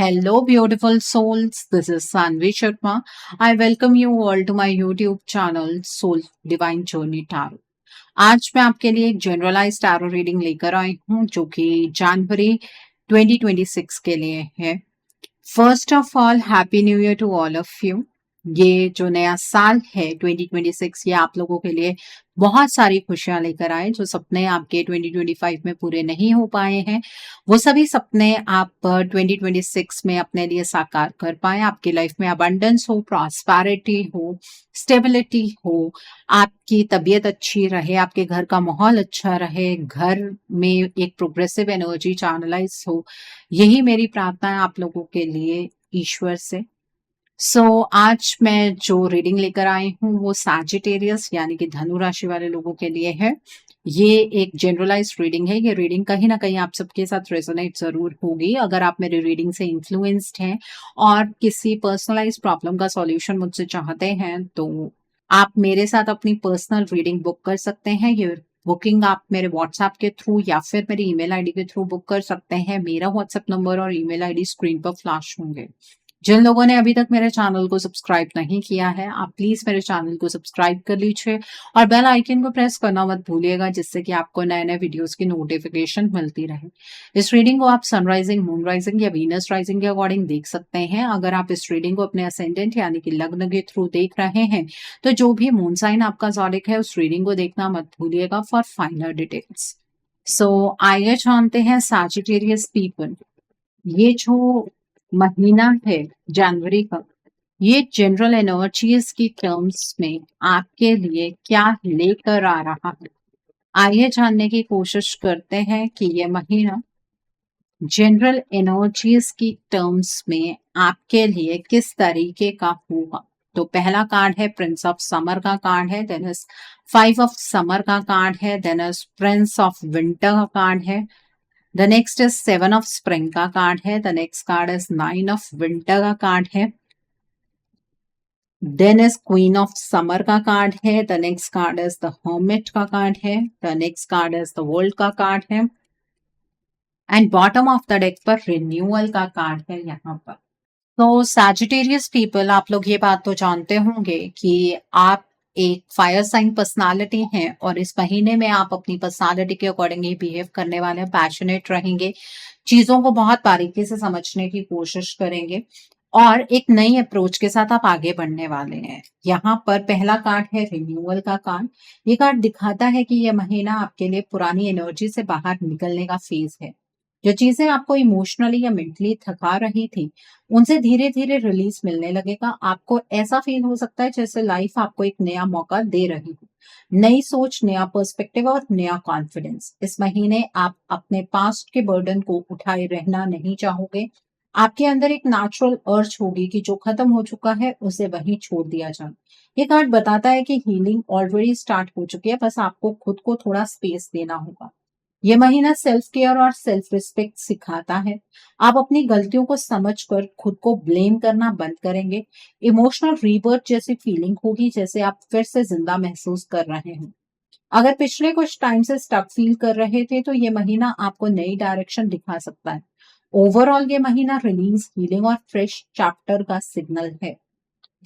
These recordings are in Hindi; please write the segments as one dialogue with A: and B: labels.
A: Hello, beautiful souls. This is Sanvi Sharma. I welcome you all to my YouTube channel Soul Divine Journey Tarot. आज मैं आपके लिए एक जनरलाइज टैरो रीडिंग लेकर आई हूँ जो कि जनवरी 2026 के लिए है। First of all happy new year to all of you. ये जो नया साल है 2026 ये आप लोगों के लिए बहुत सारी खुशियां लेकर आए। जो सपने आपके 2025 में पूरे नहीं हो पाए हैं वो सभी सपने आप 2026 में अपने लिए साकार कर पाए। आपकी लाइफ में अबंडेंस हो, प्रॉस्पेरिटी हो, स्टेबिलिटी हो, आपकी तबीयत अच्छी रहे, आपके घर का माहौल अच्छा रहे, घर में एक प्रोग्रेसिव एनर्जी चैनलाइज हो। यही मेरी प्रार्थना है आप लोगों के लिए ईश्वर से। आज मैं जो रीडिंग लेकर आई हूँ वो सैजिटेरियस यानी कि धनु राशि वाले लोगों के लिए है। ये एक जनरलाइज्ड रीडिंग है। ये रीडिंग कहीं ना कहीं आप सबके साथ रेजोनेट जरूर होगी। अगर आप मेरी रीडिंग से इन्फ्लुएंस्ड हैं और किसी पर्सनलाइज प्रॉब्लम का सॉल्यूशन मुझसे चाहते हैं तो आप मेरे साथ अपनी पर्सनल रीडिंग बुक कर सकते हैं। ये बुकिंग आप मेरे व्हाट्सएप के थ्रू या फिर मेरी ईमेल आईडी के थ्रू बुक कर सकते हैं। मेरा व्हाट्सएप नंबर और ईमेल आईडी स्क्रीन पर फ्लैश होंगे। जिन लोगों ने अभी तक मेरे चैनल को सब्सक्राइब नहीं किया है आप प्लीज मेरे चैनल को सब्सक्राइब कर लीजिए और बेल आइकन को प्रेस करना मत भूलिएगा जिससे कि आपको नए नए वीडियोस की नोटिफिकेशन मिलती रहे। इस रीडिंग को आप सनराइजिंग, मून राइजिंग या वीनस राइजिंग के अकॉर्डिंग देख सकते हैं। अगर आप इस रीडिंग को अपने असेंडेंट यानी कि लग्न के थ्रू देख रहे हैं तो जो भी मून साइन आपका ज़ोडिक है उस रीडिंग को देखना मत भूलिएगा फॉर फाइनल डिटेल्स। आइए जानते हैं सैजिटेरियस पीपल, ये जो महीना है जनवरी का, ये जनरल एनर्जीज की टर्म्स में आपके लिए क्या लेकर आ रहा है। आइए जानने की कोशिश करते हैं कि ये महीना जनरल एनर्जीज की टर्म्स में आपके लिए किस तरीके का होगा। तो पहला कार्ड है प्रिंस ऑफ समर का कार्ड है, देन इज 5 ऑफ समर का कार्ड है, then is prince of winter का कार्ड है, the next is 7 of spring का कार्ड है, the next card is 9 of winter का कार्ड है, then is queen of summer का कार्ड है, the next card is the hermit का कार्ड है, the next card is the world का कार्ड है and bottom of the deck पर रिन्यूअल का कार्ड है यहाँ पर। तो सैजिटेरियस पीपल, आप लोग ये बात तो जानते होंगे कि आप एक फायर साइन पर्सनालिटी हैं और इस महीने में आप अपनी पर्सनालिटी के अकॉर्डिंग ही बिहेव करने वाले हैं, पैशनेट रहेंगे, चीजों को बहुत बारीकी से समझने की कोशिश करेंगे और एक नई अप्रोच के साथ आप आगे बढ़ने वाले हैं। यहाँ पर पहला कार्ड है रिन्यूअल का कार्ड। ये कार्ड दिखाता है कि यह महीना आपके लिए पुरानी एनर्जी से बाहर निकलने का फेज है। जो चीजें आपको इमोशनली या मेंटली थका रही थी उनसे धीरे धीरे रिलीज मिलने लगेगा। आपको ऐसा फील हो सकता है जैसे लाइफ आपको एक नया मौका दे रही हो, नई सोच, नया पर्सपेक्टिव और नया कॉन्फिडेंस। इस महीने आप अपने पास्ट के बर्डन को उठाए रहना नहीं चाहोगे। आपके अंदर एक नेचुरल अर्ज होगी कि जो खत्म हो चुका है उसे वहीं छोड़ दिया जाए। ये कार्ड बताता है कि हीलिंग ऑलरेडी स्टार्ट हो चुकी है, बस आपको खुद को थोड़ा स्पेस देना होगा। ये महीना सेल्फ केयर और सेल्फ रिस्पेक्ट सिखाता है। आप अपनी गलतियों को समझकर खुद को ब्लेम करना बंद करेंगे। इमोशनल रीबर्थ जैसी फीलिंग होगी जैसे आप फिर से जिंदा महसूस कर रहे हैं। अगर पिछले कुछ टाइम से स्टक फील कर रहे थे तो ये महीना आपको नई डायरेक्शन दिखा सकता है। ओवरऑल ये महीना रिलीज, हीलिंग और फ्रेश चैप्टर का सिग्नल है।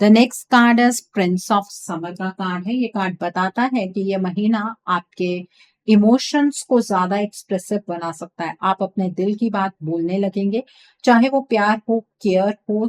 A: The next card is prince of summer का कार्ड है। ये कार्ड बताता है कि ये महीना आपके इमोशंस को ज्यादा एक्सप्रेसिव बना सकता है। आप अपने दिल की बात बोलने लगेंगे, चाहे वो प्यार हो, केयर हो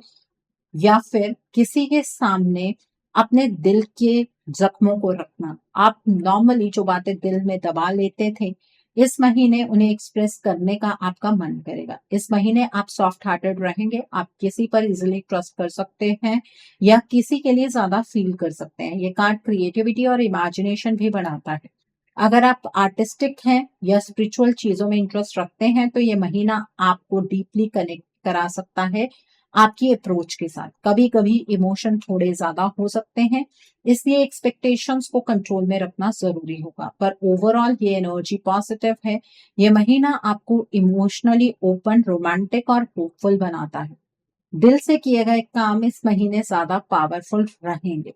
A: या फिर किसी के सामने अपने दिल के जख्मों को रखना। आप नॉर्मली जो बातें दिल में दबा लेते थे इस महीने उन्हें एक्सप्रेस करने का आपका मन करेगा। इस महीने आप सॉफ्ट हार्टेड रहेंगे, आप किसी पर इजिली ट्रस्ट कर सकते हैं या किसी के लिए ज्यादा फील कर सकते हैं। ये कार्ड क्रिएटिविटी और इमेजिनेशन भी बढ़ाता है। अगर आप आर्टिस्टिक हैं या स्पिरिचुअल चीजों में इंटरेस्ट रखते हैं तो ये महीना आपको डीपली कनेक्ट करा सकता है आपकी अप्रोच के साथ। कभी कभी इमोशन थोड़े ज्यादा हो सकते हैं, इसलिए एक्सपेक्टेशंस को कंट्रोल में रखना जरूरी होगा, पर ओवरऑल ये एनर्जी पॉजिटिव है। ये महीना आपको इमोशनली ओपन, रोमांटिक और होपफुल बनाता है। दिल से किए गए काम इस महीने ज्यादा पावरफुल रहेंगे।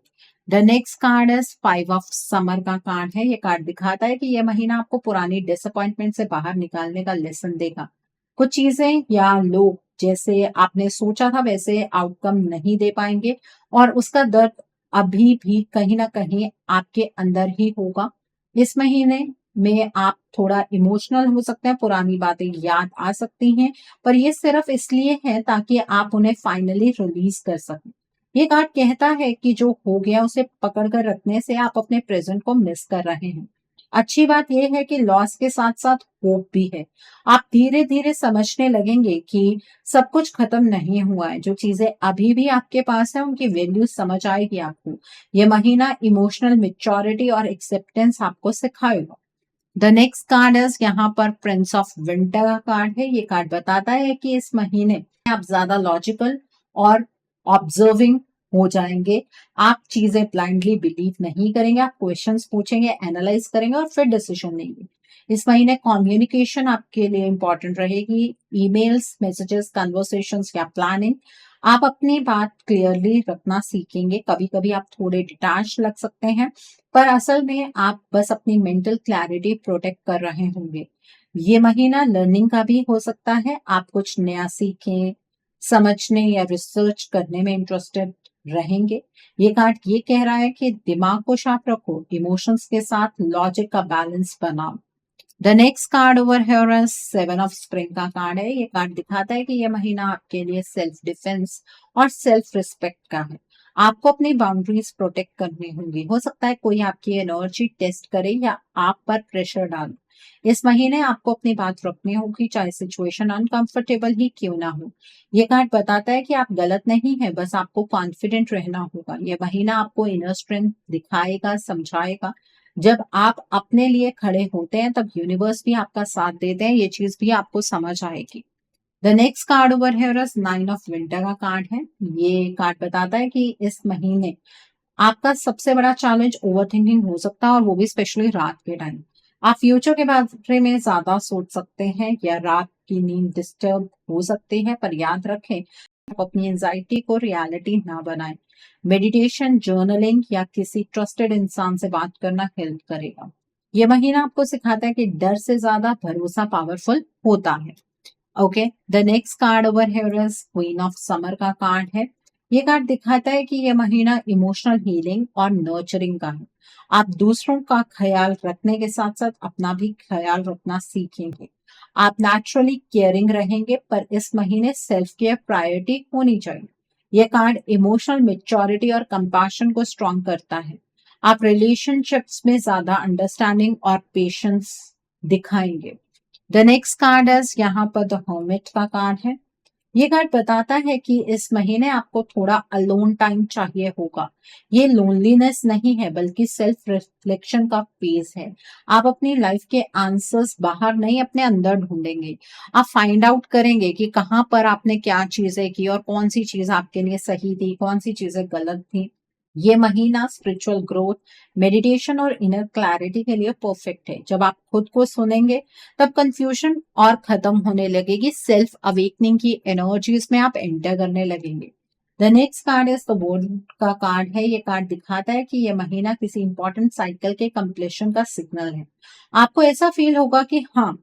A: The next card is 5 of summer का कार्ड है। ये कार्ड दिखाता है कि यह महीना आपको पुरानी डिसअपॉइंटमेंट से बाहर निकालने का लेसन देगा। कुछ चीजें या लोग जैसे आपने सोचा था वैसे आउटकम नहीं दे पाएंगे और उसका दर्द अभी भी कहीं ना कहीं आपके अंदर ही होगा। इस महीने में आप थोड़ा इमोशनल हो सकते हैं, पुरानी बातें याद आ सकती हैं, पर ये सिर्फ इसलिए है ताकि आप उन्हें फाइनली रिलीज कर सकें। ये कार्ड कहता है कि जो हो गया उसे पकड़ कर रखने से आप अपने प्रेजेंट को मिस कर रहे हैं। अच्छी बात यह है कि लॉस के साथ साथ होप भी है। आप धीरे धीरे समझने लगेंगे कि सब कुछ खत्म नहीं हुआ है। जो चीजें अभी भी आपके पास है उनकी वैल्यू समझ आएगी आपको। ये महीना इमोशनल मेच्योरिटी और एक्सेप्टेंस आपको सिखाएगा। द नेक्स्ट कार्ड इज यहाँ पर प्रिंस ऑफ विंटर का कार्ड है। ये कार्ड बताता है कि इस महीने आप ज्यादा लॉजिकल और ऑब्जर्विंग हो जाएंगे। आप चीजें ब्लाइंडली बिलीव नहीं करेंगे, आप क्वेश्चंस पूछेंगे, एनालाइज करेंगे और फिर डिसीजन लेंगे। इस महीने कम्युनिकेशन आपके लिए इंपॉर्टेंट रहेगी। ईमेल्स, मैसेजेस, कन्वर्सेशंस या प्लानिंग। आप अपनी बात क्लियरली रखना सीखेंगे। कभी कभी आप थोड़े डिटैच लग सकते हैं, पर असल में आप बस अपनी मेंटल क्लैरिटी प्रोटेक्ट कर रहे होंगे। ये महीना लर्निंग का भी हो सकता है। आप कुछ नया सीखें, समझने या रिसर्च करने में इंटरेस्टेड रहेंगे। ये कार्ड ये कह रहा है कि दिमाग को शार्प रखो, इमोशंस के साथ लॉजिक का बैलेंस बनाओ। The next card over here is seven of spring का कार्ड है। ये कार्ड दिखाता है कि ये महीना आपके लिए सेल्फ डिफेंस और सेल्फ रिस्पेक्ट का है। आपको अपनी बाउंड्रीज प्रोटेक्ट करनी होंगी। हो सकता है कोई आपकी एनर्जी टेस्ट करे या आप पर प्रेशर डाले। इस महीने आपको अपनी बात रखनी होगी, चाहे सिचुएशन अनकंफर्टेबल ही क्यों ना हो। ये कार्ड बताता है कि आप गलत नहीं है, बस आपको कॉन्फिडेंट रहना होगा। ये महीना आपको इनर स्ट्रेंथ दिखाएगा, समझाएगा। जब आप अपने लिए खड़े होते हैं तब यूनिवर्स भी आपका साथ देते हैं। ये चीज भी आपको समझ आएगी। The next card over here is nine of winter का कार्ड है। ये कार्ड बताता है कि इस महीने आपका सबसे बड़ा चैलेंज ओवर थिंकिंग हो सकता है और वो भी स्पेशली रात के टाइम। आप फ्यूचर के बारे में ज्यादा सोच सकते हैं या रात की नींद डिस्टर्ब हो सकती है, पर याद रखें आप अपनी एंजाइटी को रियलिटी ना बनाएं। मेडिटेशन, जर्नलिंग या किसी ट्रस्टेड इंसान से बात करना हेल्प करेगा। यह महीना आपको सिखाता है कि डर से ज्यादा भरोसा पावरफुल होता है। Okay, the next card over here is queen of summer का कार्ड है। ये कार्ड दिखाता है कि यह महीना इमोशनल हीलिंग और नर्चरिंग का है। आप दूसरों का ख्याल रखने के साथ साथ अपना भी ख्याल रखना सीखेंगे। आप नेचुरली केयरिंग रहेंगे, पर इस महीने सेल्फ केयर प्रायोरिटी होनी चाहिए। यह कार्ड इमोशनल मेच्योरिटी और कंपैशन को स्ट्रॉन्ग करता है। आप रिलेशनशिप्स में ज्यादा अंडरस्टैंडिंग और पेशेंस दिखाएंगे। द नेक्स्ट कार्ड इज यहाँ पर द हर्मिट का कार्ड है। ये कार्ड बताता है कि इस महीने आपको थोड़ा अलोन टाइम चाहिए होगा। ये लोनलीनेस नहीं है बल्कि सेल्फ रिफ्लेक्शन का फेज है। आप अपनी लाइफ के आंसर्स बाहर नहीं, अपने अंदर ढूंढेंगे। आप फाइंड आउट करेंगे कि कहाँ पर आपने क्या चीजें की और कौन सी चीज आपके लिए सही थी, कौन सी चीजें गलत थी। ये महीना स्पिरिचुअल ग्रोथ, मेडिटेशन और इनर क्लैरिटी के लिए परफेक्ट है। जब आप खुद को सुनेंगे तब कंफ्यूजन और खत्म होने लगेगी। सेल्फ अवेकनिंग की एनर्जीज में आप एंटर करने लगेंगे। The next card is the world का कार्ड है। ये कार्ड दिखाता है कि यह महीना किसी इंपॉर्टेंट साइकिल के कंप्लीशन का सिग्नल है। आपको ऐसा फील होगा कि हाँ,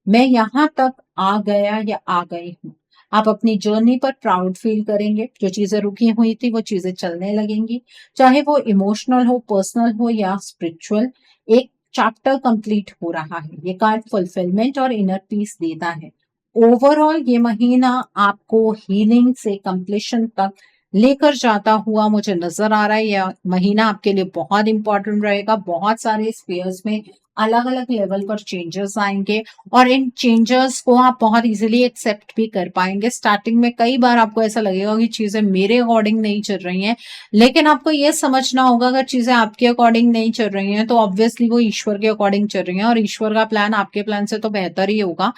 A: मैं यहाँ तक आ गया या आ गई हूँ। आप अपनी जर्नी पर प्राउड फील करेंगे। जो चीजें रुकी हुई थी वो चीजें चलने लगेंगी, चाहे वो इमोशनल हो, पर्सनल हो या स्पिरिचुअल। एक चैप्टर कंप्लीट हो रहा है। ये कार्ड फुलफिलमेंट और इनर पीस देता है। ओवरऑल ये महीना आपको हीलिंग से कंप्लीशन तक लेकर जाता हुआ मुझे नजर आ रहा है। यह महीना आपके लिए बहुत इंपॉर्टेंट रहेगा। बहुत सारे स्पेयर्स में अलग अलग लेवल पर चेंजेस आएंगे और इन चेंजेस को आप बहुत इजीली एक्सेप्ट भी कर पाएंगे। स्टार्टिंग में कई बार आपको ऐसा लगेगा कि चीजें मेरे अकॉर्डिंग नहीं चल रही हैं, लेकिन आपको ये समझना होगा अगर चीजें आपके अकॉर्डिंग नहीं चल रही हैं तो ऑब्वियसली वो ईश्वर के अकॉर्डिंग चल रही हैं और ईश्वर का प्लान आपके प्लान से तो बेहतर ही होगा।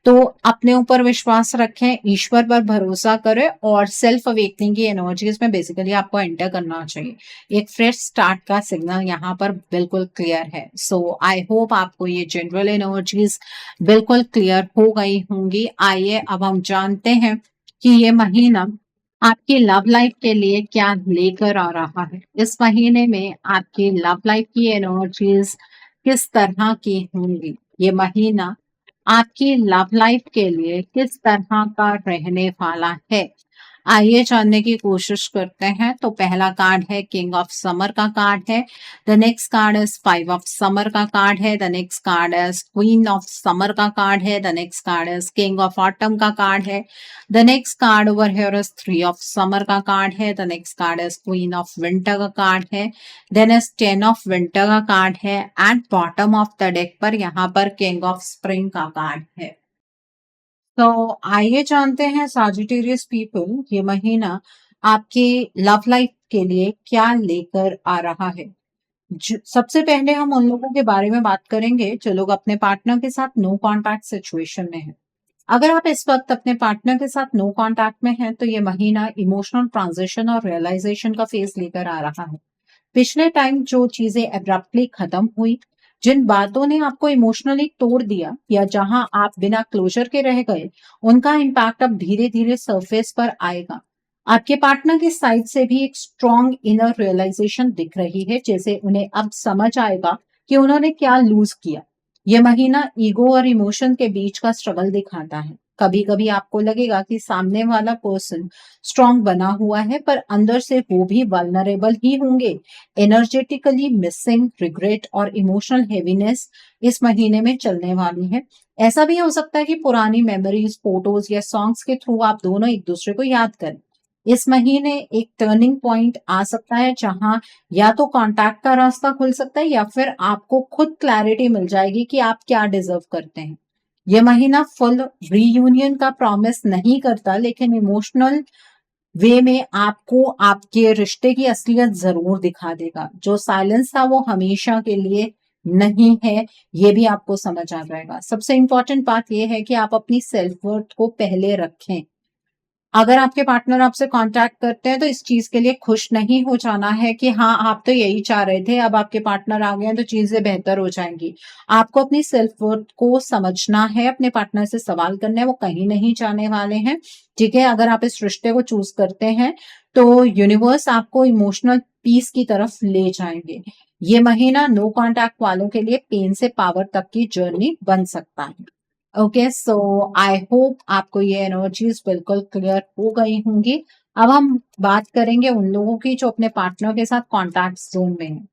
A: तो अपने ऊपर विश्वास रखें, ईश्वर पर भरोसा करें और सेल्फ अवेकनिंग की एनर्जीज में बेसिकली आपको एंटर करना चाहिए। एक फ्रेश स्टार्ट का सिग्नल यहाँ पर बिल्कुल क्लियर है। सो आई होप आपको ये जनरल एनर्जीज बिल्कुल क्लियर हो गई होंगी। आइए अब हम जानते हैं कि ये महीना आपकी लव लाइफ के लिए क्या लेकर आ रहा है। इस महीने में आपकी लव लाइफ की एनर्जीज किस तरह की होंगी। ये महीना आपकी लव लाइफ के लिए किस तरह का रहने वाला है। आइए जानने की कोशिश करते हैं। तो पहला कार्ड है किंग ऑफ समर का कार्ड है। The next card is five of summer का कार्ड है। The next card is queen of summer का कार्ड है। The next card is king of autumn का कार्ड है। The next card over here is three of summer का कार्ड है। The next card is queen of winter का कार्ड है। Then is ten of winter का कार्ड है and bottom of the deck पर यहाँ पर किंग ऑफ स्प्रिंग का कार्ड है। तो आइए जानते हैं साजिटेरियस पीपल ये महीना आपके लव लाइफ के लिए क्या लेकर आ रहा है। सबसे पहले हम उन लोगों के बारे में बात करेंगे जो लोग अपने पार्टनर के साथ नो कॉन्टैक्ट सिचुएशन में हैं। अगर आप इस वक्त अपने पार्टनर के साथ नो कॉन्टैक्ट में हैं तो ये महीना इमोशनल ट्रांजिशन और रियलाइजेशन का फेज लेकर आ रहा है। पिछले टाइम जो चीजें एब्रप्टली खत्म हुई, जिन बातों ने आपको इमोशनली तोड़ दिया या जहां आप बिना क्लोजर के रह गए, उनका इम्पैक्ट अब धीरे धीरे सरफेस पर आएगा। आपके पार्टनर की साइड से भी एक स्ट्रॉन्ग इनर रियलाइजेशन दिख रही है, जैसे उन्हें अब समझ आएगा कि उन्होंने क्या लूज किया। ये महीना ईगो और इमोशन के बीच का स्ट्रगल दिखाता है। कभी कभी आपको लगेगा कि सामने वाला पर्सन स्ट्रॉन्ग बना हुआ है, पर अंदर से वो भी वल्नरेबल ही होंगे। एनर्जेटिकली मिसिंग, रिग्रेट और इमोशनल हेवीनेस इस महीने में चलने वाली है। ऐसा भी हो सकता है कि पुरानी मेमोरीज, फोटोज या सॉन्ग्स के थ्रू आप दोनों एक दूसरे को याद करें। इस महीने एक टर्निंग पॉइंट आ सकता है जहां या तो कांटेक्ट का रास्ता खुल सकता है या फिर आपको खुद क्लैरिटी मिल जाएगी कि आप क्या डिजर्व करते हैं। यह महीना फुल रीयूनियन का प्रॉमिस नहीं करता, लेकिन इमोशनल वे में आपको आपके रिश्ते की असलियत जरूर दिखा देगा। जो साइलेंस था वो हमेशा के लिए नहीं है, ये भी आपको समझ आ जाएगा। सबसे इंपॉर्टेंट बात यह है कि आप अपनी सेल्फ वर्थ को पहले रखें। अगर आपके पार्टनर आपसे कांटेक्ट करते हैं तो इस चीज के लिए खुश नहीं हो जाना है कि हाँ आप तो यही चाह रहे थे, अब आपके पार्टनर आ गए हैं तो चीजें बेहतर हो जाएंगी। आपको अपनी सेल्फ वर्थ को समझना है, अपने पार्टनर से सवाल करना है, वो कहीं नहीं जाने वाले हैं। ठीक है, अगर आप इस रिश्ते को चूज करते हैं तो यूनिवर्स आपको इमोशनल पीस की तरफ ले जाएंगे। ये महीना नो कॉन्टैक्ट वालों के लिए पेन से पावर तक की जर्नी बन सकता है। ओके, सो आई होप आपको ये एनर्जीज बिल्कुल क्लियर हो गई होंगी। अब हम बात करेंगे उन लोगों की जो अपने पार्टनर के साथ कॉन्टैक्ट जोन में हैं।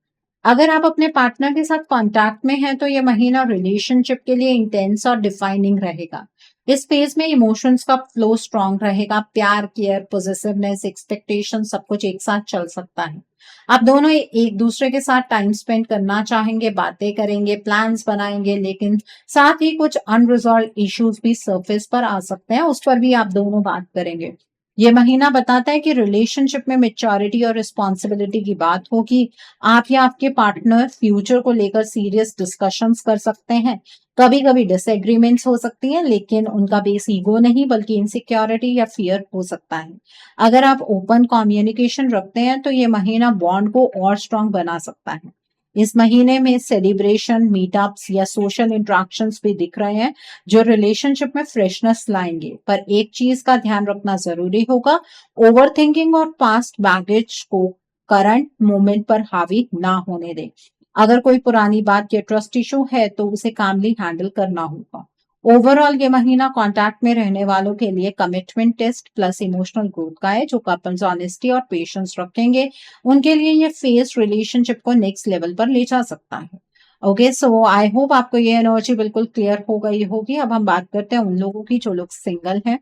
A: अगर आप अपने पार्टनर के साथ कॉन्टैक्ट में हैं तो ये महीना रिलेशनशिप के लिए इंटेंस और डिफाइनिंग रहेगा। इस फेज में इमोशंस का फ्लो स्ट्रांग रहेगा। प्यार, केयर, पॉजिटिवनेस, एक्सपेक्टेशन सब कुछ एक साथ चल सकता है। आप दोनों एक दूसरे के साथ टाइम स्पेंड करना चाहेंगे, बातें करेंगे, प्लान्स बनाएंगे, लेकिन साथ ही कुछ अनरिजॉल्व इश्यूज भी सरफेस पर आ सकते हैं, उस पर भी आप दोनों बात करेंगे। ये महीना बताता है कि रिलेशनशिप में मेच्योरिटी और रिस्पॉन्सिबिलिटी की बात होगी। आप या आपके पार्टनर फ्यूचर को लेकर सीरियस डिस्कशंस कर सकते हैं। कभी कभी डिसएग्रीमेंट्स हो सकती हैं, लेकिन उनका बेस ईगो नहीं बल्कि इनसिक्योरिटी या फियर हो सकता है। अगर आप ओपन कम्युनिकेशन रखते हैं तो ये महीना बॉन्ड को और स्ट्रांग बना सकता है। इस महीने में सेलिब्रेशन, मीटअप्स या सोशल इंटरेक्शंस भी दिख रहे हैं जो रिलेशनशिप में फ्रेशनेस लाएंगे। पर एक चीज का ध्यान रखना जरूरी होगा, ओवर थिंकिंग और पास्ट बैगेज को करंट मोमेंट पर हावी ना होने दें। अगर कोई पुरानी बात या ट्रस्ट इशू है तो उसे कामली हैंडल करना होगा। ओवरऑल ये महीना कॉन्टैक्ट में रहने वालों के लिए commitment test plus emotional growth का है। जो कपल्स ऑनेस्टी और पेशेंस रखेंगे उनके लिए ये फेज रिलेशनशिप को नेक्स्ट लेवल पर ले जा सकता है। ओके, सो आई होप आपको ये एनर्जी बिल्कुल क्लियर हो गई होगी। अब हम बात करते हैं उन लोगों की जो लोग सिंगल हैं।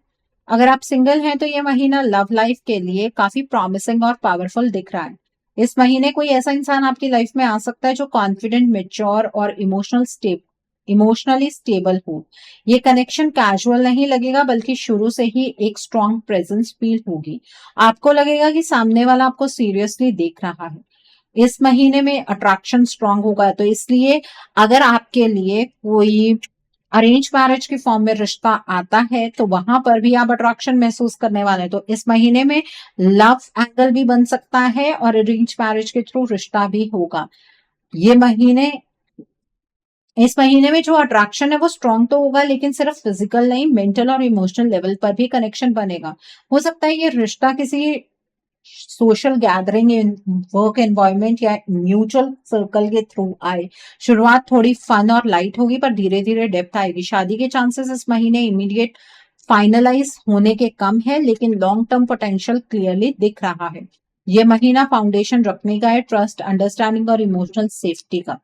A: अगर आप सिंगल हैं तो ये महीना लव लाइफ के लिए काफी प्रॉमिसिंग और पावरफुल दिख रहा है। इस महीने कोई ऐसा इंसान आपकी लाइफ में आ सकता है जो कॉन्फिडेंट, मेच्योर और इमोशनली स्टेबल हो। ये कनेक्शन कैजुअल नहीं लगेगा बल्कि शुरू से ही एक स्ट्रॉन्ग प्रेजेंस फील होगी। आपको लगेगा कि सामने वाला आपको सीरियसली देख रहा है। इस महीने में अट्रैक्शन स्ट्रांग होगा, तो इसलिए अगर आपके लिए कोई अरेंज मैरिज के फॉर्म में रिश्ता आता है तो वहां पर भी आप अट्रैक्शन महसूस करने वाले हैं। तो इस महीने में लव एंगल भी बन सकता है और अरेंज मैरिज के थ्रू रिश्ता भी होगा। ये महीने इस महीने में जो अट्रैक्शन है वो स्ट्रांग तो होगा, लेकिन सिर्फ फिजिकल नहीं, मेंटल और इमोशनल लेवल पर भी कनेक्शन बनेगा। हो सकता है ये रिश्ता किसी social gathering in work environment या म्यूचुअल सर्कल के थ्रू आए। शुरुआत थोड़ी फन और लाइट होगी पर धीरे धीरे डेप्थ आएगी। शादी के चांसेस इस महीने इमीडिएट फाइनलाइज होने के कम है, लेकिन लॉन्ग टर्म पोटेंशियल क्लियरली दिख रहा है। ये महीना फाउंडेशन रखने का है, ट्रस्ट, अंडरस्टैंडिंग और इमोशनल सेफ्टी का।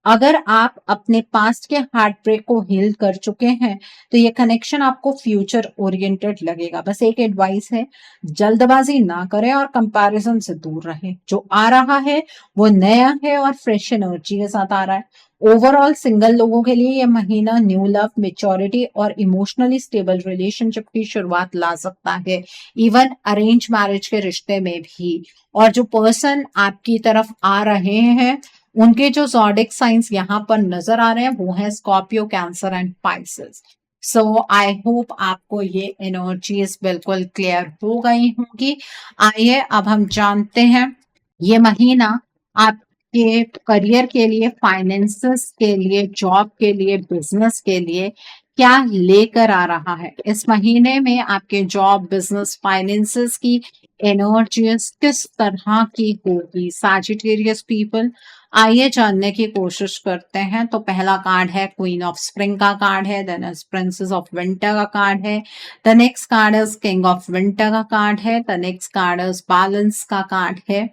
A: अगर आप अपने पास्ट के हार्ट ब्रेक को हील कर चुके हैं तो ये कनेक्शन आपको फ्यूचर ओरिएंटेड लगेगा। बस एक एडवाइस है, जल्दबाजी ना करें और कंपैरिजन से दूर रहें। जो आ रहा है वो नया है और फ्रेश एनर्जी के साथ आ रहा है। ओवरऑल सिंगल लोगों के लिए यह महीना न्यू लव, मेच्योरिटी और इमोशनली स्टेबल रिलेशनशिप की शुरुआत ला सकता है, इवन अरेंज मैरिज के रिश्ते में भी। और जो पर्सन आपकी तरफ आ रहे हैं उनके जो ज़ोडिक साइंस यहाँ पर नजर आ रहे हैं वो है Scorpio, cancer and Pisces. So I hope आपको ये एनर्जीज बिल्कुल क्लियर हो गई होंगी। आइए अब हम जानते हैं ये महीना आपके करियर के लिए, फाइनेंसेस के लिए, जॉब के लिए, बिजनेस के लिए क्या लेकर आ रहा है। इस महीने में आपके जॉब, बिजनेस, फाइनेंसेस की एनर्जीज किस तरह की होगी सैजिटेरियस पीपल। आइए जानने की कोशिश करते हैं। तो पहला कार्ड है क्वीन ऑफ स्प्रिंग का कार्ड है, then is princess of winter का कार्ड है, the next card is king of winter का कार्ड है, the next card is balance का कार्ड है,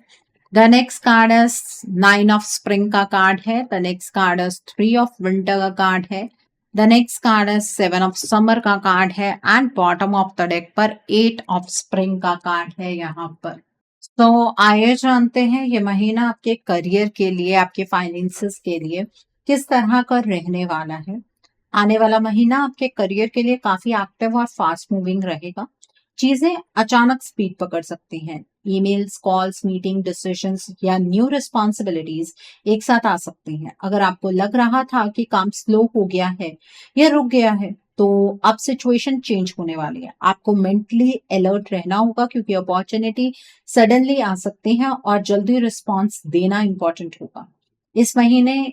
A: the next card is nine of spring का कार्ड है, the next card is three of winter का कार्ड है, the next card is seven of summer का कार्ड है and bottom of the deck पर एट ऑफ स्प्रिंग का कार्ड है यहाँ पर। तो आइए जानते हैं ये महीना आपके करियर के लिए, आपके फाइनेंसेस के लिए किस तरह का रहने वाला है। आने वाला महीना आपके करियर के लिए काफी एक्टिव और फास्ट मूविंग रहेगा। चीजें अचानक स्पीड पकड़ सकती हैं। ईमेल्स, कॉल्स, मीटिंग, डिसीजंस या न्यू रिस्पॉन्सिबिलिटीज एक साथ आ सकती हैं। अगर आपको लग रहा था कि काम स्लो हो गया है या रुक गया है तो अब सिचुएशन चेंज होने वाली है। आपको मेंटली अलर्ट रहना होगा क्योंकि अपॉर्चुनिटी सडनली आ सकती है और जल्दी रिस्पॉन्स देना इंपॉर्टेंट होगा। इस महीने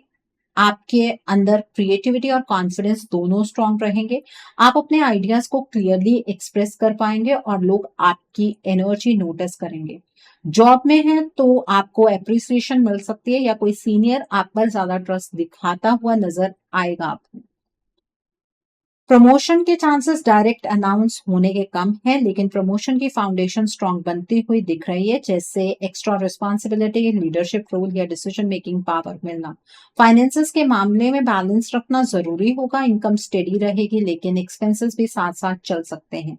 A: आपके अंदर क्रिएटिविटी और कॉन्फिडेंस दोनों स्ट्रांग रहेंगे। आप अपने आइडियाज को क्लियरली एक्सप्रेस कर पाएंगे और लोग आपकी एनर्जी नोटिस करेंगे। जॉब में है तो आपको एप्रिसिएशन मिल सकती है या कोई सीनियर आप पर ज्यादा ट्रस्ट दिखाता हुआ नजर आएगा आपको। प्रमोशन के चांसेस डायरेक्ट अनाउंस होने के कम है, लेकिन प्रमोशन की फाउंडेशन स्ट्रांग बनती हुई दिख रही है, जैसे एक्स्ट्रा रिस्पॉन्सिबिलिटी, लीडरशिप रोल या डिसीजन मेकिंग पावर मिलना। फाइनेंसेस के मामले में बैलेंस रखना जरूरी होगा। इनकम स्टेडी रहेगी लेकिन एक्सपेंसेस भी साथ साथ चल सकते हैं।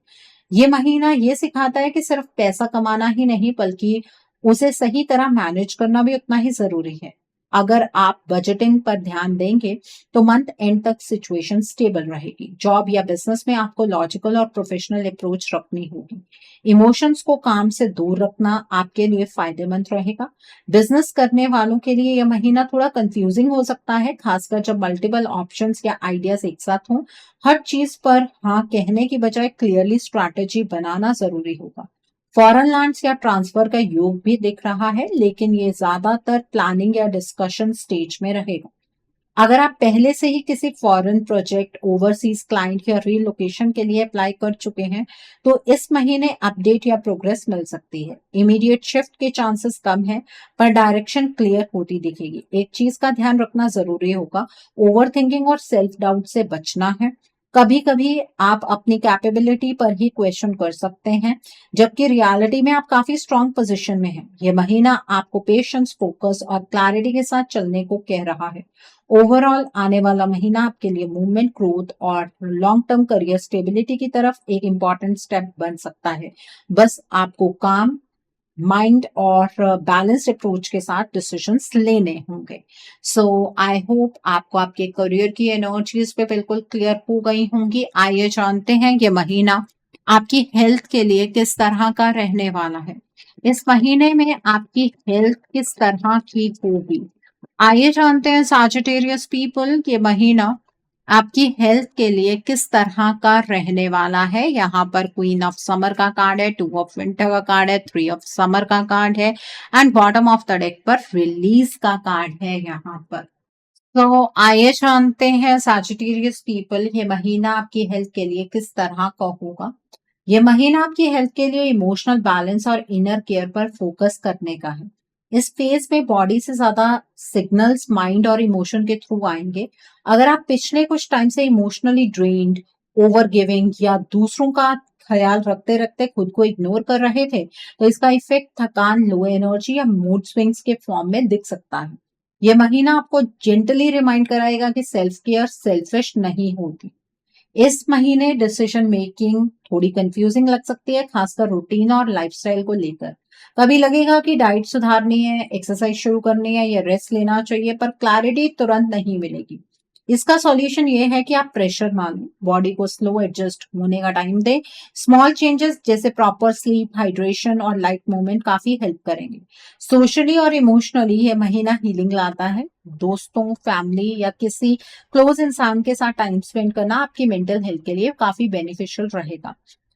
A: ये महीना ये सिखाता है कि सिर्फ पैसा कमाना ही नहीं बल्कि उसे सही तरह मैनेज करना भी उतना ही जरूरी है। अगर आप बजटिंग पर ध्यान देंगे तो मंथ एंड तक सिचुएशन स्टेबल रहेगी। जॉब या बिजनेस में आपको लॉजिकल और प्रोफेशनल अप्रोच रखनी होगी। इमोशंस को काम से दूर रखना आपके लिए फायदेमंद रहेगा। बिजनेस करने वालों के लिए यह महीना थोड़ा कंफ्यूजिंग हो सकता है, खासकर जब मल्टीपल ऑप्शंस या आइडियाज एक साथ हों। हर चीज पर हाँ कहने की बजाय क्लियरली स्ट्रैटेजी बनाना जरूरी होगा। फॉरेन लैंड्स या ट्रांसफर का योग भी दिख रहा है, लेकिन ये ज्यादातर प्लानिंग या डिस्कशन स्टेज में रहेगा। अगर आप पहले से ही किसी फॉरेन प्रोजेक्ट, ओवरसीज क्लाइंट या रीलोकेशन के लिए अप्लाई कर चुके हैं तो इस महीने अपडेट या प्रोग्रेस मिल सकती है। इमीडिएट शिफ्ट के चांसेस कम है पर डायरेक्शन क्लियर होती दिखेगी। एक चीज का ध्यान रखना जरूरी होगा, ओवर थिंकिंग और सेल्फ डाउट से बचना है। कभी कभी आप अपनी कैपेबिलिटी पर ही क्वेश्चन कर सकते हैं, जबकि रियलिटी में आप काफी स्ट्रांग पोजीशन में हैं। यह महीना आपको पेशेंस, फोकस और क्लैरिटी के साथ चलने को कह रहा है। ओवरऑल आने वाला महीना आपके लिए मूवमेंट, ग्रोथ और लॉन्ग टर्म करियर स्टेबिलिटी की तरफ एक इंपॉर्टेंट स्टेप बन सकता है। बस आपको काम माइंड और बैलेंस्ड अप्रोच के साथ डिसीजंस लेने होंगे। सो आई होप आपको आपके करियर की एनर्जीज पे बिल्कुल क्लियर हो गई होंगी। आइए जानते हैं ये महीना आपकी हेल्थ के लिए किस तरह का रहने वाला है। इस महीने में आपकी हेल्थ किस तरह की होगी। आइए जानते हैं सैजिटेरियस पीपल ये महीना आपकी हेल्थ के लिए किस तरह का रहने वाला है। यहाँ पर क्वीन ऑफ समर का कार्ड है, टू ऑफ विंटर का कार्ड है, थ्री ऑफ समर का कार्ड है and bottom of the deck पर रिलीज का कार्ड है यहाँ पर। तो आइए जानते हैं सैजिटेरियस पीपल ये महीना आपकी हेल्थ के लिए किस तरह का होगा। ये महीना आपकी हेल्थ के लिए इमोशनल बैलेंस और इनर केयर पर फोकस करने का है। इस फेज में बॉडी से ज्यादा सिग्नल्स माइंड और इमोशन के थ्रू आएंगे। अगर आप पिछले कुछ टाइम से इमोशनली ड्रेन्ड, ओवर गिविंग या दूसरों का ख्याल रखते रखते खुद को इग्नोर कर रहे थे, तो इसका इफेक्ट थकान, लो एनर्जी या मूड स्विंग्स के फॉर्म में दिख सकता है। यह महीना आपको जेंटली रिमाइंड कराएगा कि सेल्फ केयर सेल्फिश नहीं होती। इस महीने डिसीजन मेकिंग थोड़ी कंफ्यूजिंग लग सकती है, खासकर रूटीन और लाइफस्टाइल को लेकर। कभी लगेगा कि डाइट सुधारनी है, एक्सरसाइज शुरू करनी है या रेस्ट लेना चाहिए, पर क्लैरिटी तुरंत नहीं मिलेगी। इसका सॉल्यूशन ये है कि आप प्रेशर ना लें, बॉडी को स्लो एडजस्ट होने का टाइम दें। स्मॉल चेंजेस जैसे प्रॉपर स्लीप, हाइड्रेशन और लाइट मूवमेंट काफी हेल्प करेंगे। सोशली और इमोशनली ये महीना हीलिंग लाता है। दोस्तों, फैमिली या किसी क्लोज इंसान के साथ टाइम स्पेंड करना आपकी मेंटल हेल्थ के लिए काफी बेनिफिशियल रहेगा।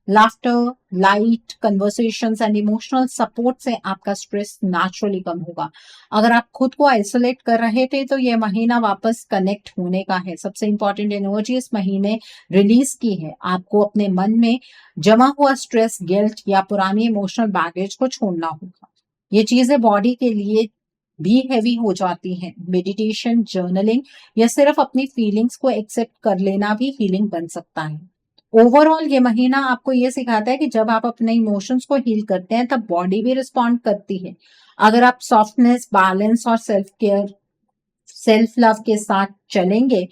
A: Laughter, light conversations and emotional support से आपका स्ट्रेस नेचुरली कम होगा। अगर आप खुद को आइसोलेट कर रहे थे, तो यह महीना वापस कनेक्ट होने का है। सबसे इंपॉर्टेंट एनर्जी इस महीने रिलीज की है। आपको अपने मन में जमा हुआ स्ट्रेस, गिल्ट या पुरानी इमोशनल बैगेज को छोड़ना होगा। ये चीजें बॉडी के लिए भी हैवी हो जाती हैं। मेडिटेशन, जर्नलिंग या सिर्फ अपनी फीलिंग्स को एक्सेप्ट कर लेना भी हीलिंग बन सकता है। ओवरऑल ये महीना आपको ये सिखाता है कि जब आप अपने इमोशंस को हील करते हैं, तब बॉडी भी रिस्पॉन्ड करती है। अगर आप सॉफ्टनेस, बैलेंस और सेल्फ केयर, सेल्फ लव के साथ चलेंगे,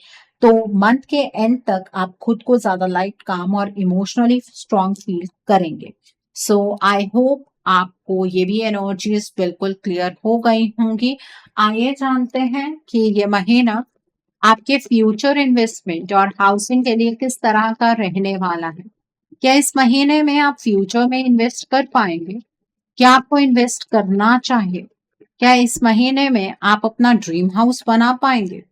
A: तो मंथ के एंड तक आप खुद को ज्यादा लाइट, काम और इमोशनली स्ट्रांग फील करेंगे। सो आई होप आपको ये भी एनर्जीज बिल्कुल क्लियर हो गई होंगी। आइए जानते हैं कि ये महीना आपके फ्यूचर इन्वेस्टमेंट और हाउसिंग के लिए किस तरह का रहने वाला है। क्या इस महीने में आप फ्यूचर में इन्वेस्ट कर पाएंगे? क्या आपको इन्वेस्ट करना चाहिए? क्या इस महीने में आप अपना ड्रीम हाउस बना पाएंगे?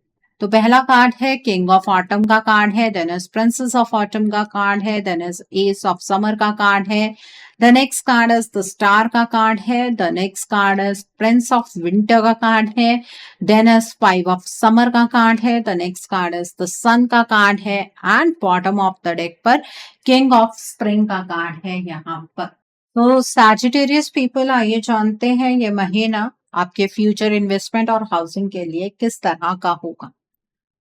A: तो पहला कार्ड है किंग ऑफ ऑटम का कार्ड है, then is princess of autumn का कार्ड है, then is ace of summer का कार्ड है, the next card is the star का कार्ड है, the next card is prince of winter का कार्ड है, then is five of summer का कार्ड है, the next card is the sun का कार्ड है, and bottom of the deck पर किंग ऑफ स्प्रिंग का कार्ड है यहाँ पर। तो सैजिटेरियस पीपल, आइए जानते हैं ये महीना आपके फ्यूचर इन्वेस्टमेंट और हाउसिंग के लिए किस तरह का होगा।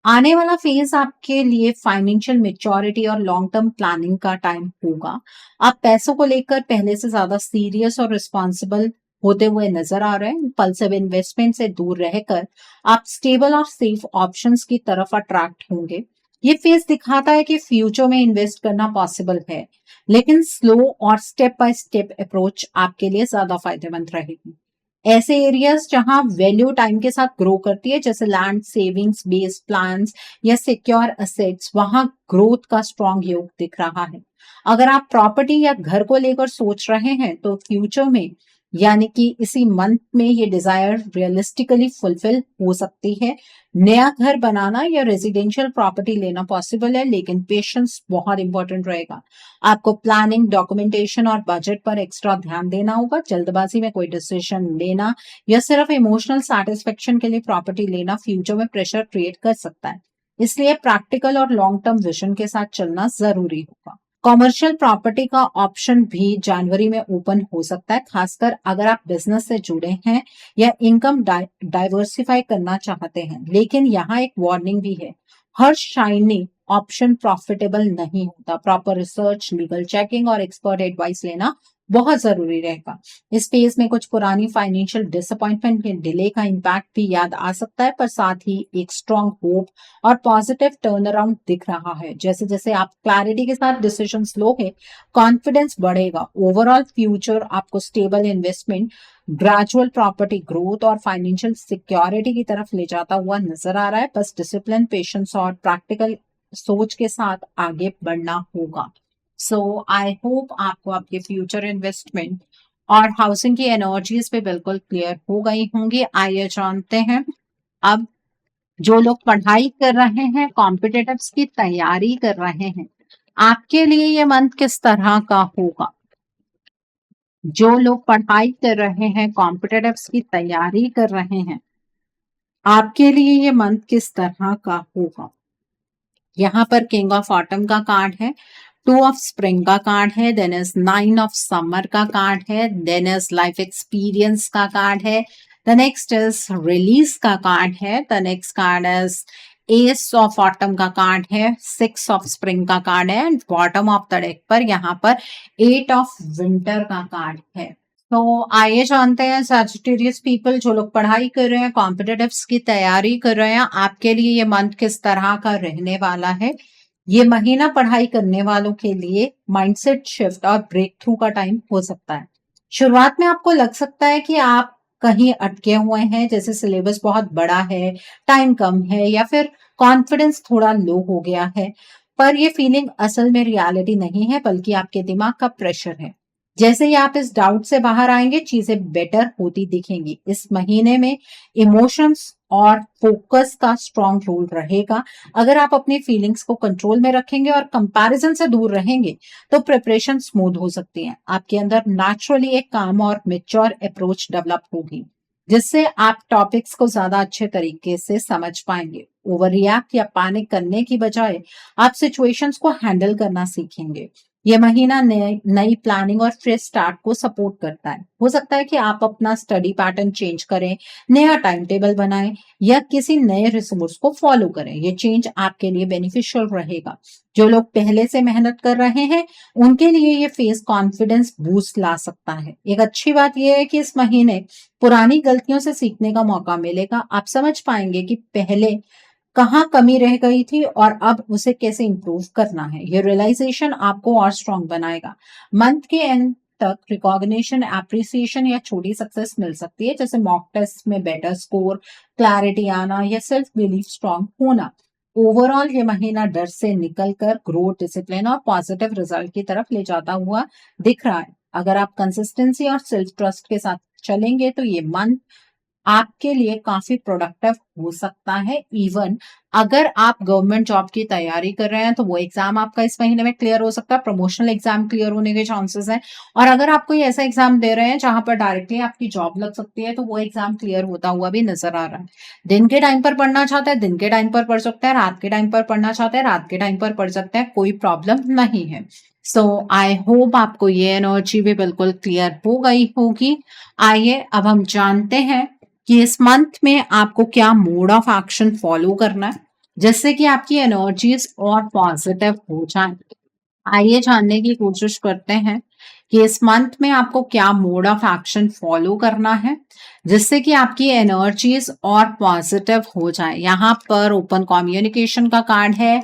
A: आने वाला फेज आपके लिए फाइनेंशियल मेच्योरिटी और लॉन्ग टर्म प्लानिंग का टाइम होगा। आप पैसों को लेकर पहले से ज्यादा सीरियस और रिस्पॉन्सिबल होते हुए नजर आ रहे हैं। इम्पल्सिव इन्वेस्टमेंट से दूर रहकर आप स्टेबल और सेफ ऑप्शंस की तरफ अट्रैक्ट होंगे। ये फेज दिखाता है कि फ्यूचर में इन्वेस्ट करना पॉसिबल है, लेकिन स्लो और स्टेप बाय स्टेप अप्रोच आपके लिए ज्यादा फायदेमंद रहेगी। ऐसे एरियाज जहां वैल्यू टाइम के साथ ग्रो करती है, जैसे लैंड, सेविंग्स, बेस्ड प्लान्स या सिक्योर असेट्स, वहां ग्रोथ का स्ट्रॉन्ग योग दिख रहा है। अगर आप प्रॉपर्टी या घर को लेकर सोच रहे हैं, तो फ्यूचर में यानी कि इसी मंथ में ये डिजायर रियलिस्टिकली फुलफिल हो सकती है। नया घर बनाना या रेजिडेंशियल प्रॉपर्टी लेना पॉसिबल है, लेकिन पेशेंस बहुत इंपॉर्टेंट रहेगा। आपको प्लानिंग, डॉक्यूमेंटेशन और बजट पर एक्स्ट्रा ध्यान देना होगा। जल्दबाजी में कोई डिसीजन लेना या सिर्फ इमोशनल सेटिस्फेक्शन के लिए प्रॉपर्टी लेना फ्यूचर में प्रेशर क्रिएट कर सकता है। इसलिए प्रैक्टिकल और लॉन्ग टर्म विजन के साथ चलना जरूरी होगा। कॉमर्शियल प्रॉपर्टी का ऑप्शन भी जनवरी में ओपन हो सकता है, खासकर अगर आप बिजनेस से जुड़े हैं या इनकम डाइवर्सिफाई करना चाहते हैं। लेकिन यहाँ एक वार्निंग भी है, हर शाइनी ऑप्शन प्रॉफिटेबल नहीं होता। प्रॉपर रिसर्च, लीगल चेकिंग और एक्सपर्ट एडवाइस लेना बहुत जरूरी रहेगा। इस फेज में कुछ पुरानी फाइनेंशियल डिसअपॉइंटमेंट के डिले का इम्पैक्ट भी याद आ सकता है, पर साथ ही एक स्ट्रॉन्ग होप और पॉजिटिव टर्न अराउंड दिख रहा है। जैसे जैसे आप क्लैरिटी के साथ डिसीजन लो है, कॉन्फिडेंस बढ़ेगा। ओवरऑल फ्यूचर आपको stable investment, gradual property growth और फाइनेंशियल सिक्योरिटी की तरफ ले जाता हुआ नजर आ रहा है। बस डिसिप्लिन, पेशेंस और प्रैक्टिकल सोच के साथ आगे बढ़ना होगा। सो आई होप आपको आपके फ्यूचर इन्वेस्टमेंट और हाउसिंग की एनर्जीज पे बिल्कुल क्लियर हो गई होंगी। आइए जानते हैं अब जो लोग पढ़ाई कर रहे हैं, कॉम्पिटिटिव्स की तैयारी कर रहे हैं, आपके लिए ये मंथ किस तरह का होगा। जो लोग पढ़ाई कर रहे हैं, कॉम्पिटिटिव्स की तैयारी कर रहे हैं, आपके लिए ये मंथ किस तरह का होगा। यहाँ पर किंग ऑफ ऑटम का कार्ड है, टू ऑफ स्प्रिंग का कार्ड है, देन इज 9 ऑफ समर का कार्ड है, देन इज लाइफ एक्सपीरियंस का कार्ड है, द नेक्स्ट इज रिलीज का कार्ड है, the next card is ace of autumn का कार्ड है, 6 ऑफ स्प्रिंग का कार्ड है, and bottom of the deck पर यहाँ पर 8 ऑफ विंटर का कार्ड है। तो आइए जानते हैं सैजिटेरियस पीपल जो लोग पढ़ाई कर रहे हैं, कॉम्पिटिटिव्स की तैयारी कर रहे हैं, आपके लिए ये मंथ किस तरह का रहने वाला है। ये महीना पढ़ाई करने वालों के लिए माइंडसेट शिफ्ट और ब्रेक थ्रू का टाइम हो सकता है। शुरुआत में आपको लग सकता है कि आप कहीं अटके हुए हैं, जैसे सिलेबस बहुत बड़ा है, टाइम कम है, या फिर कॉन्फिडेंस थोड़ा लो हो गया है, पर ये फीलिंग असल में रियलिटी नहीं है, बल्कि आपके दिमाग का प्रेशर है। जैसे ही आप इस डाउट से बाहर आएंगे, चीजें बेटर होती दिखेंगी। इस महीने में इमोशंस और फोकस का स्ट्रॉन्ग रोल रहेगा। अगर आप अपनी फीलिंग्स को कंट्रोल में रखेंगे और कंपैरिजन से दूर रहेंगे, तो प्रिपरेशन स्मूथ हो सकती है। आपके अंदर नेचुरली एक काम और मेच्योर अप्रोच डेवलप होगी, जिससे आप टॉपिक्स को ज्यादा अच्छे तरीके से समझ पाएंगे। ओवर रिएक्ट या पैनिक करने की बजाय आप सिचुएशंस को हैंडल करना सीखेंगे। ये महीना नई प्लानिंग और फ्रेश स्टार्ट को सपोर्ट करता है। हो सकता है कि आप अपना स्टडी पैटर्न चेंज करें, नया टाइम टेबल बनाएं, या किसी नए रिसोर्स को फॉलो करें। ये चेंज आपके लिए बेनिफिशियल रहेगा। जो लोग पहले से मेहनत कर रहे हैं, उनके लिए ये फेस कॉन्फिडेंस बूस्ट ला सकता है। एक अच्छी बात यह है कि इस महीने पुरानी गलतियों से सीखने का मौका मिलेगा। आप समझ पाएंगे कि पहले कहाँ कमी रह गई थी और अब उसे कैसे इंप्रूव करना है। ये रियलाइजेशन आपको और स्ट्रांग बनाएगा। मंथ के एंड तक रिकॉग्निशन, एप्रिसिएशन या छोटी सक्सेस मिल सकती है, जैसे मॉक टेस्ट में बेटर स्कोर, क्लैरिटी आना या सेल्फ बिलीफ स्ट्रांग होना। ओवरऑल ये महीना डर से निकलकर ग्रोथ, डिसिप्लिन और पॉजिटिव रिजल्ट की तरफ ले जाता हुआ दिख रहा है। अगर आप कंसिस्टेंसी और सेल्फ ट्रस्ट के साथ चलेंगे, तो ये मंथ आपके लिए काफी प्रोडक्टिव हो सकता है। इवन अगर आप गवर्नमेंट जॉब की तैयारी कर रहे हैं, तो वो एग्जाम आपका इस महीने में क्लियर हो सकता है। प्रमोशनल एग्जाम क्लियर होने के चांसेस हैं। और अगर आप कोई ऐसा एग्जाम दे रहे हैं जहां पर डायरेक्टली आपकी जॉब लग सकती है, तो वो एग्जाम क्लियर होता हुआ भी नजर आ रहा है। दिन के टाइम पर पढ़ना चाहते हैं, दिन के टाइम पर पढ़ सकते हैं। रात के टाइम पर पढ़ना चाहते हैं, रात के टाइम पर पढ़ सकते हैं। कोई प्रॉब्लम नहीं है। सो आई होप आपको ये एनर्जी भी बिल्कुल क्लियर हो गई होगी। आइए अब हम जानते हैं कि इस मंथ में आपको क्या मोड ऑफ एक्शन फॉलो करना है, जिससे कि आपकी एनर्जीज और पॉजिटिव हो जाए। आइए जानने की कोशिश करते हैं कि इस मंथ में आपको क्या मोड ऑफ एक्शन फॉलो करना है, जिससे कि आपकी एनर्जीज और पॉजिटिव हो जाए। यहाँ पर ओपन कम्युनिकेशन का कार्ड है,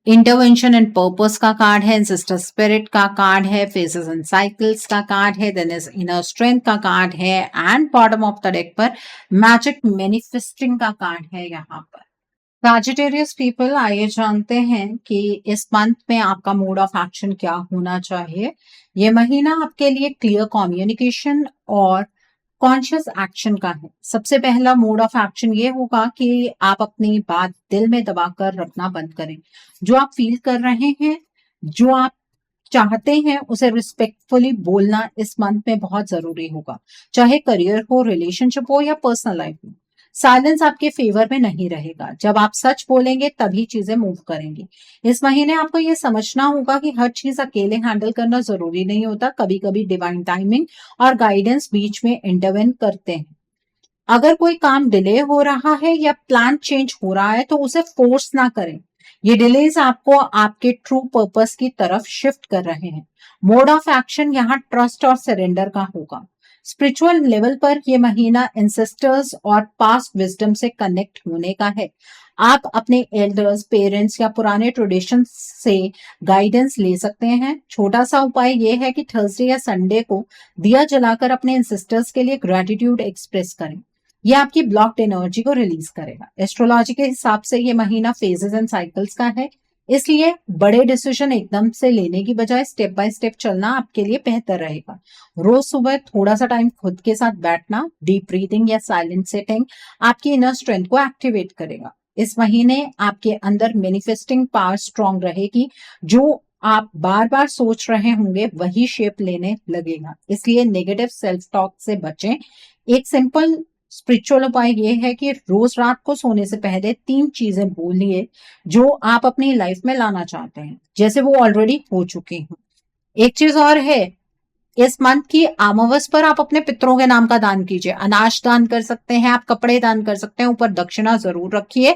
A: इंटरवेंशन एंड पर्पस का कार्ड है, सिस्टर स्पिरिट का कार्ड है, फेसेस एंड साइकिल्स का कार्ड है, देन इज इनर स्ट्रेंथ का कार्ड है, and bottom of the deck पर मैजिक मैनिफेस्टिंग का कार्ड है। यहाँ पर सैजिटेरियस पीपल, आइए जानते हैं कि इस मंथ में आपका मोड ऑफ एक्शन क्या होना चाहिए। ये महीना आपके लिए क्लियर कम्युनिकेशन और कॉन्शियस एक्शन का है। सबसे पहला मोड ऑफ एक्शन ये होगा कि आप अपनी बात दिल में दबाकर रखना बंद करें। जो आप फील कर रहे हैं, जो आप चाहते हैं, उसे रिस्पेक्टफुली बोलना इस मंथ में बहुत जरूरी होगा, चाहे करियर हो, रिलेशनशिप हो या पर्सनल लाइफ हो। साइलेंस आपके फेवर में नहीं रहेगा। जब आप सच बोलेंगे, तभी चीजें मूव करेंगी। इस महीने आपको ये समझना होगा कि हर चीज अकेले हैंडल करना जरूरी नहीं होता। कभी कभी डिवाइन टाइमिंग और गाइडेंस बीच में इंटरवेन करते हैं। अगर कोई काम डिले हो रहा है या प्लान चेंज हो रहा है, तो उसे फोर्स ना करें। ये डिलेज आपको आपके ट्रू पर्पस की तरफ शिफ्ट कर रहे हैं। मोड ऑफ एक्शन यहाँ ट्रस्ट और सरेंडर का होगा। स्पिरिचुअल लेवल पर यह महीना एंसेस्टर्स और पास्ट विजडम से कनेक्ट होने का है। आप अपने एल्डर्स, पेरेंट्स या पुराने ट्रेडिशन से गाइडेंस ले सकते हैं। छोटा सा उपाय यह है कि थर्सडे या संडे को दिया जलाकर अपने एंसेस्टर्स के लिए ग्रेटिट्यूड एक्सप्रेस करें। यह आपकी ब्लॉक्ड एनर्जी को रिलीज करेगा। एस्ट्रोलॉजी के हिसाब से यह महीना फेजेस एंड साइकिल्स का है, इसलिए बड़े डिसीजन एकदम से लेने की बजाय स्टेप बाय स्टेप चलना आपके लिए बेहतर रहेगा। रोज सुबह थोड़ा सा टाइम खुद के साथ बैठना, डीप ब्रीथिंग या साइलेंट सेटिंग आपकी इनर स्ट्रेंथ को एक्टिवेट करेगा। इस महीने आपके अंदर मैनिफेस्टिंग पावर स्ट्रांग रहेगी। जो आप बार बार सोच रहे होंगे, वही शेप लेने लगेगा। इसलिए नेगेटिव सेल्फ टॉक से बचें। एक सिंपल स्पिरिचुअल उपाय ये है कि रोज रात को सोने से पहले 3 चीजें बोलिए जो आप अपनी लाइफ में लाना चाहते हैं, जैसे वो ऑलरेडी हो चुकी हूँ। एक चीज और है, इस मंथ की अमावस पर आप अपने पितरों के नाम का दान कीजिए। अनाज दान कर सकते हैं, आप कपड़े दान कर सकते हैं, ऊपर दक्षिणा जरूर रखिए।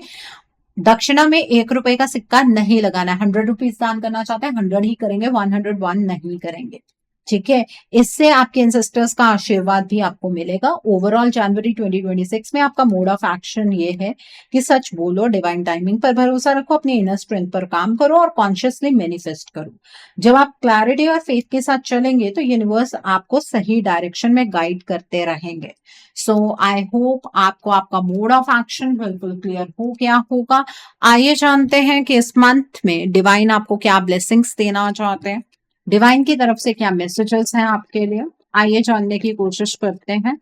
A: दक्षिणा में 1 रुपए का सिक्का नहीं लगाना है। 100 रुपीज दान करना चाहते हैं 100 ही करेंगे, 101 नहीं करेंगे। ठीक है, इससे आपके एंसेस्टर्स का आशीर्वाद भी आपको मिलेगा। ओवरऑल जनवरी 2026 में आपका मोड ऑफ एक्शन ये है कि सच बोलो, डिवाइन टाइमिंग पर भरोसा रखो, अपनी इनर स्ट्रेंथ पर काम करो और कॉन्शियसली मैनिफेस्ट करो। जब आप क्लैरिटी और फेथ के साथ चलेंगे तो यूनिवर्स आपको सही डायरेक्शन में गाइड करते रहेंगे। सो आई होप आपको आपका मोड ऑफ एक्शन बिल्कुल क्लियर हो गया होगा। आइए जानते हैं कि इस मंथ में डिवाइन आपको क्या ब्लेसिंग्स देना चाहते हैं, डिवाइन की तरफ से क्या मैसेजेस हैं आपके लिए। आइए जानने की कोशिश करते हैं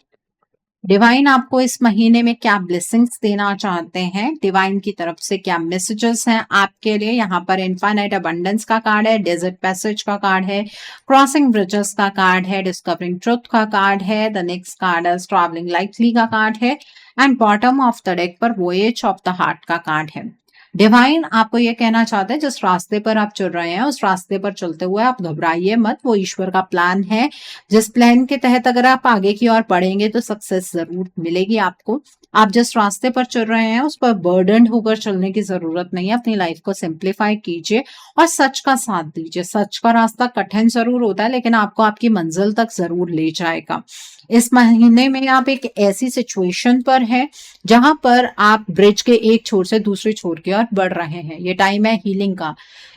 A: डिवाइन आपको इस महीने में क्या ब्लेसिंग्स देना चाहते हैं, डिवाइन की तरफ से क्या मैसेजेस हैं आपके लिए। यहाँ पर इनफाइनाइट अबंडेंस का कार्ड है, डेजर्ट पैसेज का कार्ड है, क्रॉसिंग ब्रिजेस का कार्ड है, डिस्कवरिंग ट्रुथ का कार्ड है, द नेक्स्ट कार्ड है ट्रैवलिंग लाइटली का कार्ड है, and bottom of the deck पर वोएज ऑफ द हार्ट का कार्ड है। डिवाइन आपको ये कहना चाहते हैं जिस रास्ते पर आप चल रहे हैं उस रास्ते पर चलते हुए आप घबराइए मत, वो ईश्वर का प्लान है। जिस प्लान के तहत अगर आप आगे की ओर बढ़ेंगे तो सक्सेस जरूर मिलेगी आपको। आप जिस रास्ते पर चल रहे हैं उस पर बर्डन होकर चलने की जरूरत नहीं है। अपनी लाइफ को सिंप्लीफाई कीजिए और सच का साथ दीजिए। सच का रास्ता कठिन जरूर होता है लेकिन आपको आपकी मंजिल तक जरूर ले जाएगा। इस महीने में आप एक ऐसी सिचुएशन पर हैं जहां पर आप ब्रिज के एक छोर से दूसरे छोर की ओर बढ़ रहे हैं। ये टाइम है हीलिंग का,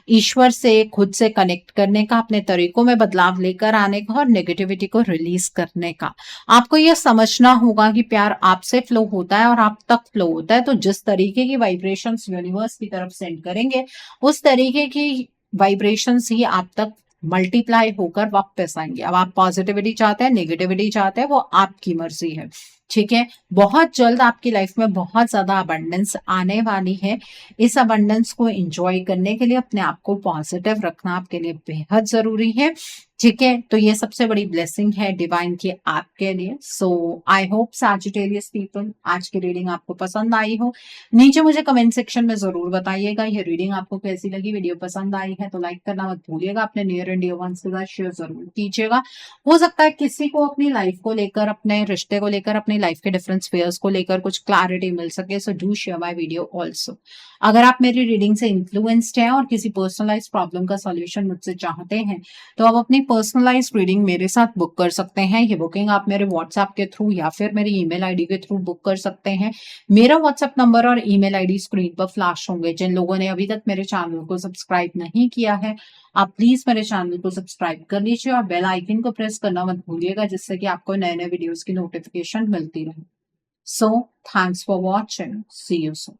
A: ईश्वर से खुद से कनेक्ट करने का, अपने तरीकों में बदलाव लेकर आने का और नेगेटिविटी को रिलीज करने का। आपको यह समझना होगा कि प्यार आपसे फ्लो होता है और आप तक फ्लो होता है। तो जिस तरीके की वाइब्रेशंस यूनिवर्स की तरफ सेंड करेंगे उस तरीके की वाइब्रेशंस ही आप तक मल्टीप्लाई होकर वापस आएंगे। अब आप पॉजिटिविटी चाहते हैं, नेगेटिविटी चाहते हैं, वो आपकी मर्जी है। ठीक है, बहुत जल्द आपकी लाइफ में बहुत ज्यादा अबंडेंस आने वाली है। इस अबंडेंस को एंजॉय करने के लिए अपने आप को पॉजिटिव रखना आपके लिए बेहद जरूरी है। ठीक है, तो ये सबसे बड़ी ब्लेसिंग है डिवाइन की आपके लिए। सो आई होप सैजिटेरियस पीपल आज की रीडिंग आपको पसंद आई हो। नीचे मुझे कमेंट सेक्शन में जरूर बताइएगा ये रीडिंग आपको कैसी लगी। वीडियो पसंद आई है तो लाइक करना मत भूलिएगा, अपने नियर एंड डियर वंस के साथ शेयर जरूर कीजिएगा। हो सकता है किसी को अपनी लाइफ को लेकर, अपने रिश्ते को लेकर, अपनी लाइफ के डिफरेंट स्फीयर्स को लेकर कुछ क्लैरिटी मिल सके। So do share my video also. अगर आप मेरी रीडिंग से इन्फ्लुएंस्ड हैं और किसी पर्सनलाइज प्रॉब्लम का सॉल्यूशन मुझसे चाहते हैं तो आप अपनी पर्सनलाइज रीडिंग मेरे साथ बुक कर सकते हैं। ये बुकिंग आप मेरे व्हाट्सएप के थ्रू या फिर मेरी ईमेल आईडी के थ्रू बुक कर सकते हैं। मेरा व्हाट्सएप नंबर और ईमेल आईडी स्क्रीन पर फ्लैश होंगे। जिन लोगों ने अभी तक मेरे चैनल को सब्सक्राइब नहीं किया है आप प्लीज मेरे चैनल को सब्सक्राइब कर लीजिए और बेल आइकन को प्रेस करना मत भूलिएगा जिससे कि आपको नए नए वीडियोस की नोटिफिकेशन मिलती रहे। So thanks for watching, see you soon.